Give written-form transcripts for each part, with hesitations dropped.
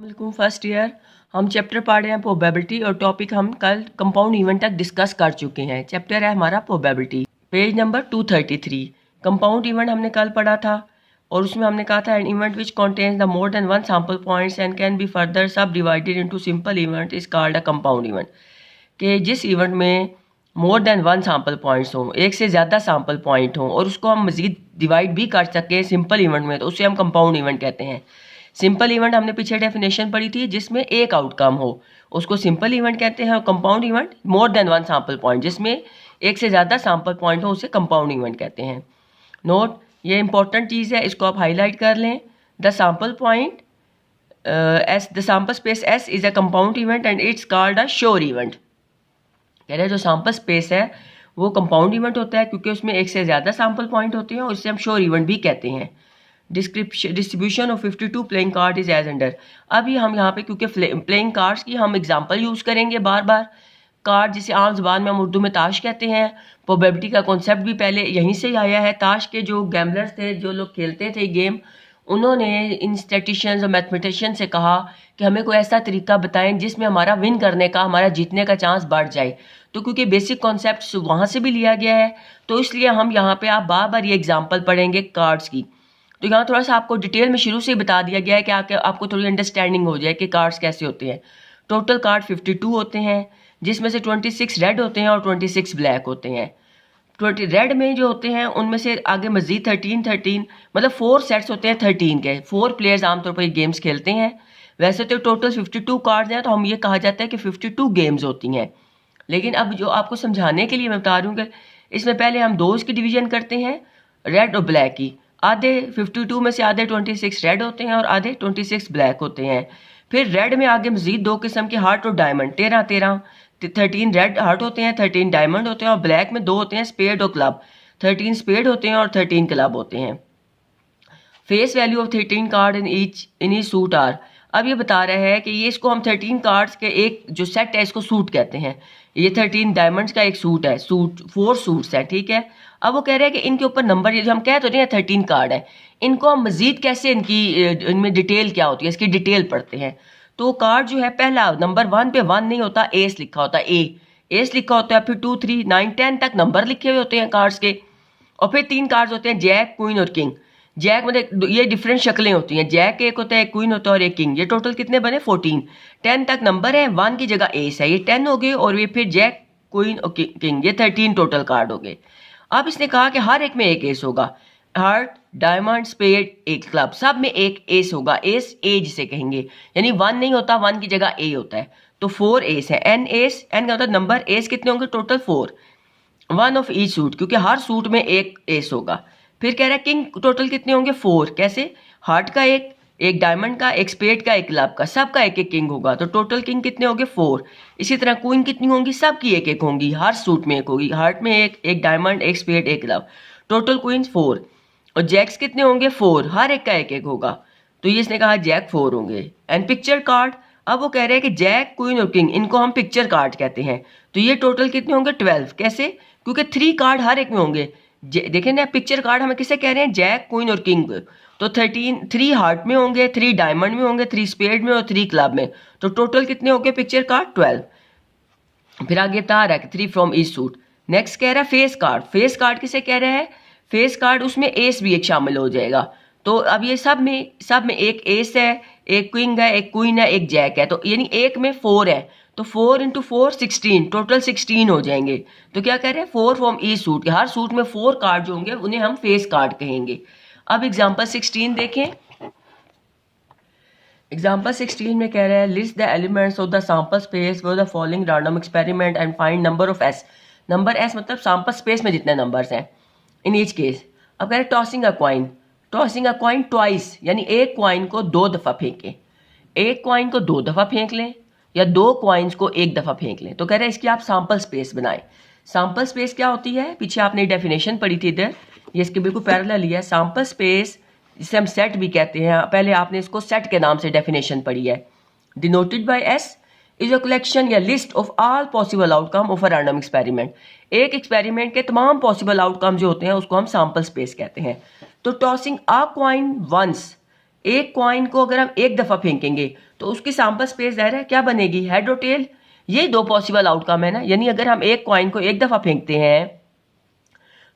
वालेकुम first year. हम chapter पढ़ रहे हैं प्रोबेबिलिटी और टॉपिक हम कल कंपाउंड इवेंट तक डिस्कस कर चुके हैं। चैप्टर है हमारा probability, page number 233। Compound event हमने कल पढ़ा था और उसमें हमने कहा था an event which contains the more than one sample points and can be further subdivided into simple event is called a compound event. कि जिस इवेंट में more than one sample points हों, एक से ज़्यादा सैम्पल पॉइंट हों और उसको हम मज़ीद डिवाइड भी कर सकें सिंपल इवेंट में, तो उसे हम कंपाउंड इवेंट कहते हैं। सिंपल इवेंट हमने पीछे डेफिनेशन पढ़ी थी जिसमें एक आउटकम हो, उसको सिंपल इवेंट कहते हैं। और कंपाउंड इवेंट मोर देन वन सैम्पल पॉइंट, जिसमें एक से ज़्यादा सैम्पल पॉइंट हो, उसे कंपाउंड इवेंट कहते हैं। नोट, ये इंपॉर्टेंट चीज़ है, इसको आप हाईलाइट कर लें। The sample point S the sample space S is a compound event and it's called a sure event. कह रहे हैं जो सैम्पल स्पेस है वो कंपाउंड इवेंट होता है क्योंकि उसमें एक से ज़्यादा सैम्पल पॉइंट होते हैं और इसे हम श्योर इवेंट भी कहते हैं। Distribution of 52 playing card is as under. अभी हम यहाँ पे क्योंकि प्लेइंग कार्ड्स की हम एग्जांपल यूज़ करेंगे बार बार। कार्ड जिसे आम जुबान में हम उर्दू में ताश कहते हैं, प्रोबेबिलिटी का कॉन्सेप्ट भी पहले यहीं से आया है। ताश के जो गैम्बलर्स थे, जो लोग खेलते थे गेम, उन्होंने इन स्टैटिशियंस और मैथमेटिशियन से कहा कि हमें कोई ऐसा तरीका बताएं जिसमें हमारा विन करने का, हमारा जीतने का चांस बढ़ जाए। तो क्योंकि बेसिक कॉन्सेप्ट वहाँ से भी लिया गया है, तो इसलिए हम यहाँ पे आप बार बार ये एग्जांपल पढ़ेंगे कार्ड्स की। तो यहाँ थोड़ा सा आपको डिटेल में शुरू से बता दिया गया है कि आपको थोड़ी अंडरस्टैंडिंग हो जाए कि कार्ड्स कैसे होते हैं। टोटल कार्ड 52 होते हैं, जिसमें से 26 रेड होते हैं और 26 ब्लैक होते हैं। 20 रेड में जो होते हैं उनमें से आगे मजीद 13 मतलब 4 सेट्स होते हैं 13 के। 4 प्लेयर्स आमतौर पर ये गेम्स खेलते हैं। वैसे तो टोटल 52 कार्ड्स हैं, तो हम ये कहा जाता है कि 52 गेम्स होती हैं। लेकिन अब जो आपको समझाने के लिए मैं बता रही हूँ कि इसमें पहले हम दो इसकी डिवीजन करते हैं, रेड और ब्लैक की। आधे 52 में से आधे 26 रेड होते हैं और आधे 26 ब्लैक होते हैं। फिर रेड में आगे मजीद दो किस्म के हार्ट और डायमंड, 13 रेड हार्ट होते हैं, 13 डायमंड होते हैं। और ब्लैक में दो होते हैं स्पेड और क्लब, 13 स्पेड होते हैं और 13 क्लब होते हैं। Face value of 13 card in each suit are. अब ये बता रहा है कि ये इसको हम 13 कार्ड्स के एक जो सेट है इसको सूट कहते हैं। ये 13 डायमंड्स का एक सूट है, 4 सूट्स है, ठीक है। अब वो कह रहे हैं कि इनके ऊपर नंबर, ये जो हम कह तो रहे हैं 13 कार्ड है, इनको हम मजीद कैसे इनमें डिटेल क्या होती है, इसकी डिटेल पढ़ते हैं। तो कार्ड जो है पहला नंबर 1 पे 1 नहीं होता, एस लिखा होता है, एस लिखा होता है। फिर 2 3 9 10 तक नंबर लिखे हुए होते हैं कार्ड्स के। और फिर 3 कार्ड्स होते हैं जैक, क्वीन और किंग। जैक मतलब ये डिफरेंट शक्लें होती हैं, जैक एक होता है, एक क्वीन होता है और एक किंग। ये टोटल कितने बने 14। 10 तक नंबर है, 1 की जगह एस है, ये 10 हो गए। और ये फिर जैक, क्वीन और किंग, ये 13 टोटल कार्ड हो गए। अब इसने कहा कि हर एक में एक एस होगा, हार्ट, डायमंड, स्पेड, एक क्लब, सब में एक एस होगा। एस ए जिसे कहेंगे, यानी 1 नहीं होता, 1 की जगह ए होता है। तो 4 एस है, एन एस, एन का मतलब नंबर, एस कितने होंगे टोटल 4, 1 ऑफ ईच सूट, क्योंकि हर सूट में एक एस होगा। फिर कह रहा है किंग टोटल कितने होंगे 4, कैसे, हार्ट का एक डायमंड का, एक स्पेड का, एक क्लब का, सबका एक एक किंग होगा, तो टोटल किंग कितने होंगे 4। इसी तरह क्वीन कितनी होंगी, सबकी एक एक होंगी, हर सूट में एक होगी, हार्ट में एक डायमंड, एक स्पेड, एक क्लब, टोटल क्वींस 4। और जैक्स कितने होंगे 4, हर एक का एक एक होगा, तो ये इसने कहा जैक 4 होंगे। एंड पिक्चर कार्ड, अब वो कह रहे हैं कि जैक, क्वीन और किंग, इनको हम पिक्चर कार्ड कहते हैं। तो ये टोटल कितने होंगे 12, कैसे, क्योंकि 3 कार्ड हर एक में होंगे। देखें ना, पिक्चर कार्ड हमें किसे कह रहे हैं, जैक, क्वीन और किंग। तो 3 हार्ट में होंगे, 3 डायमंड में होंगे, 3 स्पेड में और 3 क्लब में, तो टोटल कितने होंगे पिक्चर कार्ड 12। फिर आगे बता रहा है 3 फ्रॉम ईच सूट। नेक्स्ट कह रहा है फेस कार्ड। फेस कार्ड किसे कह रहा है, फेस कार्ड उसमें एस भी एक शामिल हो जाएगा। तो अब ये सब में एक एस है, एक क्विंग है, एक क्वीन है, एक जैक है, तो यानी एक में 4 है, तो 4 × 4 16, टोटल 16 हो जाएंगे। तो क्या कह रहे हैं 4 फ्रॉम ईच सूट, के हर सूट में 4 कार्ड जो होंगे उन्हें हम फेस कार्ड कहेंगे। अब एग्जाम्पल 16 देखें। एग्जाम्पल 16 में कह रहा है list the elements of the sample space for the following random experiment and find number of S. Number S मतलब सैम्पल स्पेस में जितने नंबर्स हैं इन ईच केस। अब कह रहे हैं tossing a coin, tossing a coin twice, यानी एक कॉइन को 2 दफ़ा फेंकें। एक कॉइन को 2 दफ़ा फेंक लें या 2 कॉइन्स को 1 दफ़ा फेंक लें। तो कह रहे हैं इसकी आप सैम्पल स्पेस बनाएं। सैम्पल स्पेस क्या होती है, पीछे आपने डेफिनेशन पढ़ी थी इधर, ये इसके बिल्कुल पैरेलल ही है। सैम्पल स्पेस जिसे हम सेट भी कहते हैं, पहले आपने इसको सेट के नाम से डेफिनेशन पढ़ी है। Denoted by S is a collection या list of all possible outcome of a random experiment. एक एक्सपेरिमेंट के तमाम पॉसिबल आउटकम जो होते हैं उसको हम सैम्पल स्पेस कहते हैं। तो टॉसिंग अ कॉइन वंस, एक कॉइन को अगर हम एक दफ़ा फेंकेंगे तो उसकी सैंपल स्पेस ज़ाहिर है क्या बनेगी, हेड और टेल। ये दो पॉसिबल आउटकम है ना, यानी अगर हम एक कॉइन को एक दफ़ा फेंकते हैं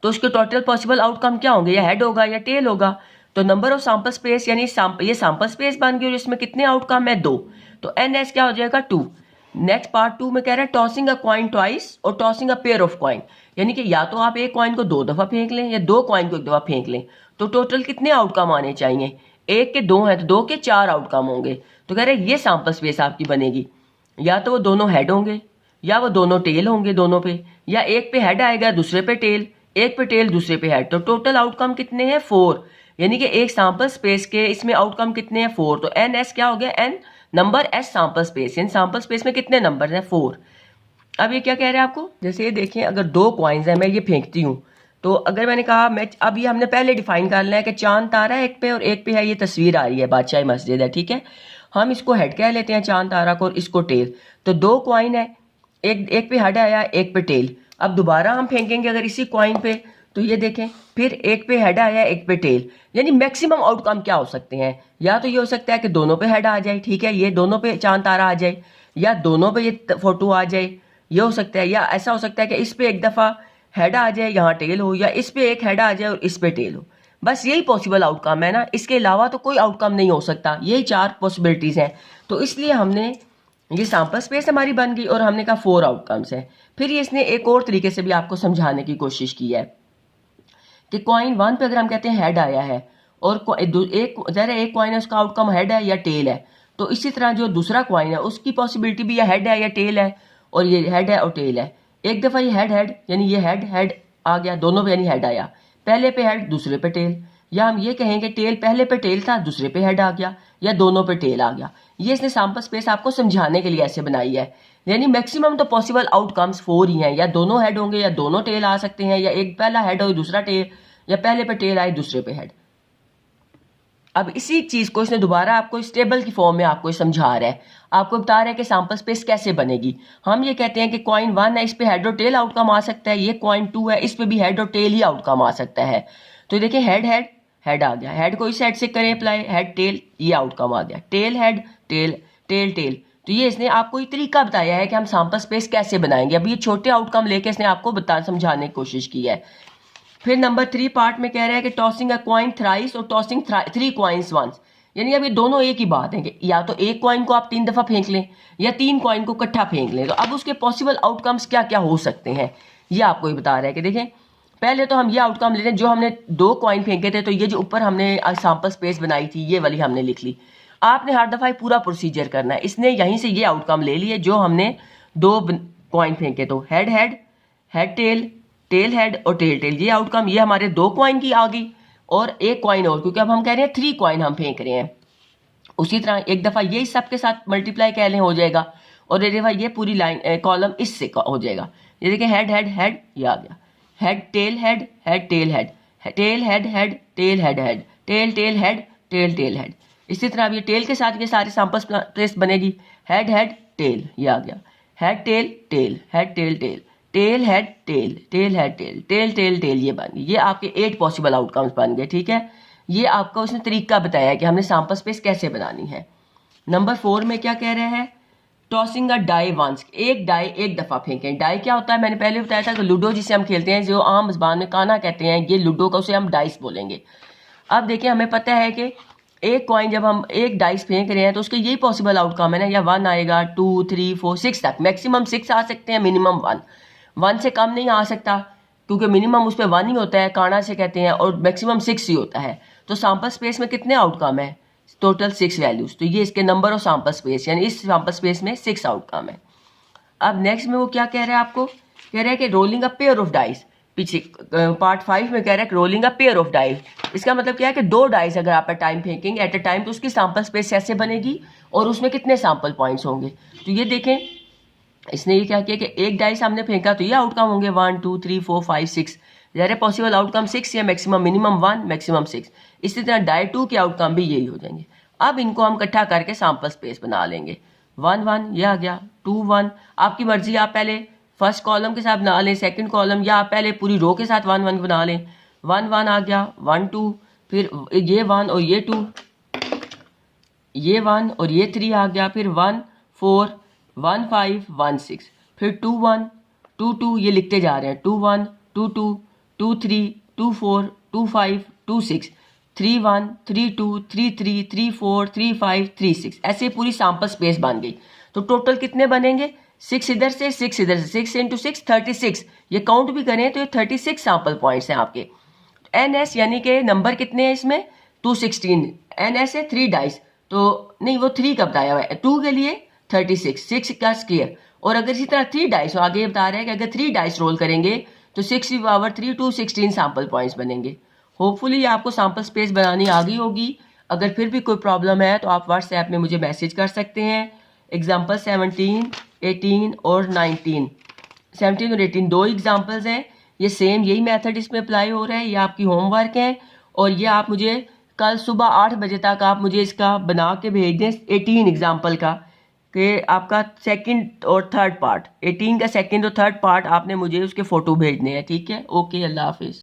तो उसके टोटल पॉसिबल आउटकम क्या होंगे, या हेड होगा या टेल होगा। तो नंबर ऑफ सैंपल स्पेस यानी ये सैंपल स्पेस बन गई और इसमें कितने आउटकम है, 2। तो एन एस क्या हो जाएगा, 2। नेक्स्ट पार्ट 2 में कह रहा है टॉसिंग अ कॉइन ट्वाइस और tossing a pair of coin, यानी कि या तो आप एक कॉइन को 2 दफ़ा फेंक लें या 2 कॉइन को 1 दफ़ा फेंक लें। तो टोटल कितने आउटकम आने चाहिए, 1 के 2 हैं तो 2 के 4 आउटकम होंगे। तो कह रहे हैं ये सैंपल स्पेस आपकी बनेगी, या तो वो दोनों हेड होंगे या वो दोनों टेल होंगे दोनों पे, या एक पे हेड आएगा दूसरे पे टेल, एक पे टेल दूसरे पे हेड। तो टोटल आउटकम कितने हैं, 4, यानी कि एक सैंपल स्पेस के इसमें आउटकम कितने हैं, 4। तो एन एस क्या हो गया, N number S sample space, यानी सैंपल स्पेस में कितने नंबर हैं, 4। अब ये क्या कह रहे हैं आपको, जैसे ये देखें अगर 2 कॉइन्स हैं, मैं ये फेंकती हूँ, तो अगर मैंने कहा मैं अब ये हमने पहले डिफाइन कर लिया है कि चांद तारा है एक पे और एक पे है ये तस्वीर आ रही है बादशाही मस्जिद है, ठीक है। हम इसको हेड कह लेते हैं चांद तारा को और इसको टेल। तो 2 कॉइन है, एक पे हेड आया एक पे टेल। अब दोबारा हम फेंकेंगे अगर इसी कॉइन पे, तो ये देखें फिर एक पे हेड आया एक पे टेल, यानी मैक्सिमम आउटकम क्या हो सकते हैं, या तो ये हो सकता है कि दोनों पे हेड आ जाए, ठीक है, ये दोनों पे चांद तारा आ जाए, या दोनों पे ये फोटो आ जाए, ये हो सकता है। या ऐसा हो सकता है कि इस पे एक दफ़ा हेड आ जाए यहाँ टेल हो, या इस पे एक हेड आ जाए और इस पे टेल हो। बस यही पॉसिबल आउटकम है ना, इसके अलावा तो कोई आउटकम नहीं हो सकता, यही 4 पॉसिबिलिटीज़ हैं। तो इसलिए हमने ये सैंपल स्पेस हमारी बन गई और हमने कहा 4 आउटकम्स है। फिर ये इसने एक और तरीके से भी आपको समझाने की कोशिश की है कि कॉइन 1 पे अगर हम कहते हैं हेड आया है और एक कॉइन है उसका आउटकम हेड है या टेल है, तो इसी तरह जो दूसरा कॉइन है उसकी पॉसिबिलिटी भी या हेड है या टेल है, और ये हेड है और टेल है। एक दफ़ा ये हेड यानी ये हेड आ गया दोनों पे, यानी हेड आया, पहले पे हेड दूसरे पे टेल, या हम ये कहेंगे टेल पहले पे टेल था दूसरे पे हेड आ गया, या दोनों पे टेल आ गया। ये इसने सैंपल स्पेस आपको समझाने के लिए ऐसे बनाई है। यानी मैक्सिमम तो पॉसिबल आउटकम्स 4 ही हैं, या दोनों हेड होंगे या दोनों टेल आ सकते हैं, या एक पहला हेड हो दूसरा टेल, या पहले पे टेल आए दूसरे पे हेड। अब इसी चीज़ को इसने दोबारा आपको इस टेबल की फॉर्म में आपको समझा रहा है, आपको बता रहा है कि सैंपल स्पेस कैसे बनेगी। हम ये कहते हैं कि कॉइन 1 है इस पे हेड और टेल आउटकम आ सकता है, ये कॉइन 2 है इस पे भी हेड और टेल ही आउटकम आ सकता है। तो देखिए हेड आ गया, हेड को इस साइड से करें अप्लाई, हेड टेल, ये आउटकम आ गया, tail head tail tail tail. तो ये इसने आपको ये तरीका बताया है कि हम सैंपल स्पेस कैसे बनाएंगे। अब ये छोटे आउटकम लेके इसने आपको समझाने की कोशिश की है। फिर नंबर 3 पार्ट में कह रहा है कि टॉसिंग अ कॉइन थ्राइस और टॉसिंग 3 कॉइन्स वंस, यानी अब ये दोनों एक ही बात है कि या तो एक कॉइन को आप 3 दफ़ा फेंक लें या 3 कॉइन को इकट्ठा फेंक लें। तो अब उसके पॉसिबल आउटकम्स क्या क्या हो सकते हैं ये आपको ये बता रहा है कि देखें पहले तो हम ये आउटकम ले लें, जो हमने 2 कॉइन फेंके थे, तो ये जो ऊपर हमने सैंपल स्पेस बनाई थी ये वाली हमने लिख ली। आपने हर दफ़ा पूरा प्रोसीजर करना है। इसने यहीं से ये आउटकम ले लिए जो हमने 2 कॉइन फेंके, तो हेड टेल, टेल हेड और टेल टेल, ये आउटकम ये हमारे 2 कॉइन की आ गई और एक कॉइन और, क्योंकि अब हम कह रहे हैं 3 कॉइन हम फेंक रहे हैं। उसी तरह एक दफ़ा ये सब के साथ मल्टीप्लाई कह लें हो जाएगा, और एक दफ़ा ये पूरी लाइन कॉलम इससे हो जाएगा। ये देखिए हेड हेड हेड, ये आ गया, head tail head, head tail head, tail head head, tail head head, tail tail head, tail tail head. इसी तरह अब ये टेल के साथ ये सारे सैंपल स्पेस बनेगी, हेड हेड टेल, ये आ गया, head tail tail, head tail tail, tail head tail, tail head tail, tail tail tail, ये बन गई। ये आपके 8 पॉसिबल आउटकम्स बन गए, ठीक है। ये आपका उसने तरीका बताया है कि हमने सैंपल स्पेस कैसे बनानी है। नंबर 4 में क्या कह रहे हैं, टॉसिंग अ डाई वंस, एक डाई एक दफ़ा फेंकें। डाई क्या होता है, मैंने पहले बताया था कि लूडो जिसे हम खेलते हैं, जो आम ज़बान में काना कहते हैं, ये लूडो का उसे हम डाइस बोलेंगे। अब देखिए हमें पता है कि एक कॉइन जब हम एक डाइस फेंक रहे हैं तो उसके यही पॉसिबल आउटकम है ना, या 1 आएगा, 2 3 4 6 तक, मैक्सिमम 6 आ सकते हैं, मिनिमम 1 से कम नहीं आ सकता, क्योंकि मिनिमम उस पर 1 ही होता है, काना से कहते हैं, और मैक्सिमम 6 ही होता है। तो सैंपल स्पेस में कितने आउटकम है, टोटल 6 वैल्यूज। तो ये इसके नंबर ऑफ सैंपल स्पेस, यानी इस सैंपल स्पेस में 6 आउटकम है। अब नेक्स्ट में वो क्या कह रहा है आपको, कह रहा है कि rolling a pair of dice. पीछे पार्ट 5 में कह रहा है कि rolling a pair of dice, इसका मतलब क्या है कि 2 डाइस अगर आप टाइम फेंकेंगे एट अ टाइम, तो उसकी सैंपल स्पेस ऐसे बनेगी और उसमें कितने सैंपल पॉइंट्स होंगे। तो ये देखें इसने ये क्या किया कि एक डाइस हमने फेंका तो ये आउटकम होंगे 1 2 3 4 5 6, ज़ाहिर पॉसिबल आउटकम 6 या मैक्सिमम मिनिमम 1 मैक्सिमम 6। इसी तरह डाई 2 के आउटकम भी यही हो जाएंगे। अब इनको हम इकट्ठा करके सैंपल स्पेस बना लेंगे। 1 1 ये आ गया, 2 1, आपकी मर्जी, आप पहले फर्स्ट कॉलम के साथ बना लें, सेकंड कॉलम, या आप पहले पूरी रो के साथ 1 1 बना लें। 1 1 आ गया, 1 2, फिर ये 1 और ये 2, ये 1 और ये 3 आ गया, फिर 1 4 1 5 1 6, फिर 2 1 2 2, ये लिखते जा रहे हैं 2 1 2 2 2 3 2 4 2 5 2 6 3 1 3 2 3 3 3 4 3 5 3 6, ऐसे पूरी सैंपल स्पेस बन गई। तो टोटल कितने बनेंगे? 6 इधर से 6 इधर से, 6 इंटू 6 36। ये काउंट भी करें तो ये 36 सैंपल पॉइंट्स हैं आपके। एन एस यानी कि नंबर कितने हैं इसमें? 216। एन एस है 3 डाइस, तो नहीं वो 3 का बताया हुआ है, 2 के लिए 36, 6 का स्क्वायर। और अगर इसी तरह 3 डाइस, आगे बता रहे हैं कि अगर 3 डाइस रोल करेंगे तो 6 की पावर 3 216 सैंपल पॉइंट्स बनेंगे। होपफुली आपको सैंपल स्पेस बनानी आ गई होगी। अगर फिर भी कोई प्रॉब्लम है तो आप व्हाट्सएप में मुझे मैसेज कर सकते हैं। एग्जाम्पल 17 18 और 19, 17 और 18 दो एग्जाम्पल्स हैं। ये सेम यही मेथड इसमें अप्लाई हो रहा है। ये आपकी होमवर्क है और ये आप मुझे कल सुबह 8 बजे तक आप मुझे इसका बना के भेज दें 18 एग्जाम्पल का, कि आपका सेकंड और थर्ड पार्ट, 18 का सेकंड और थर्ड पार्ट आपने मुझे उसके फ़ोटो भेजने हैं। ठीक है, ओके, अल्लाह हाफिज़।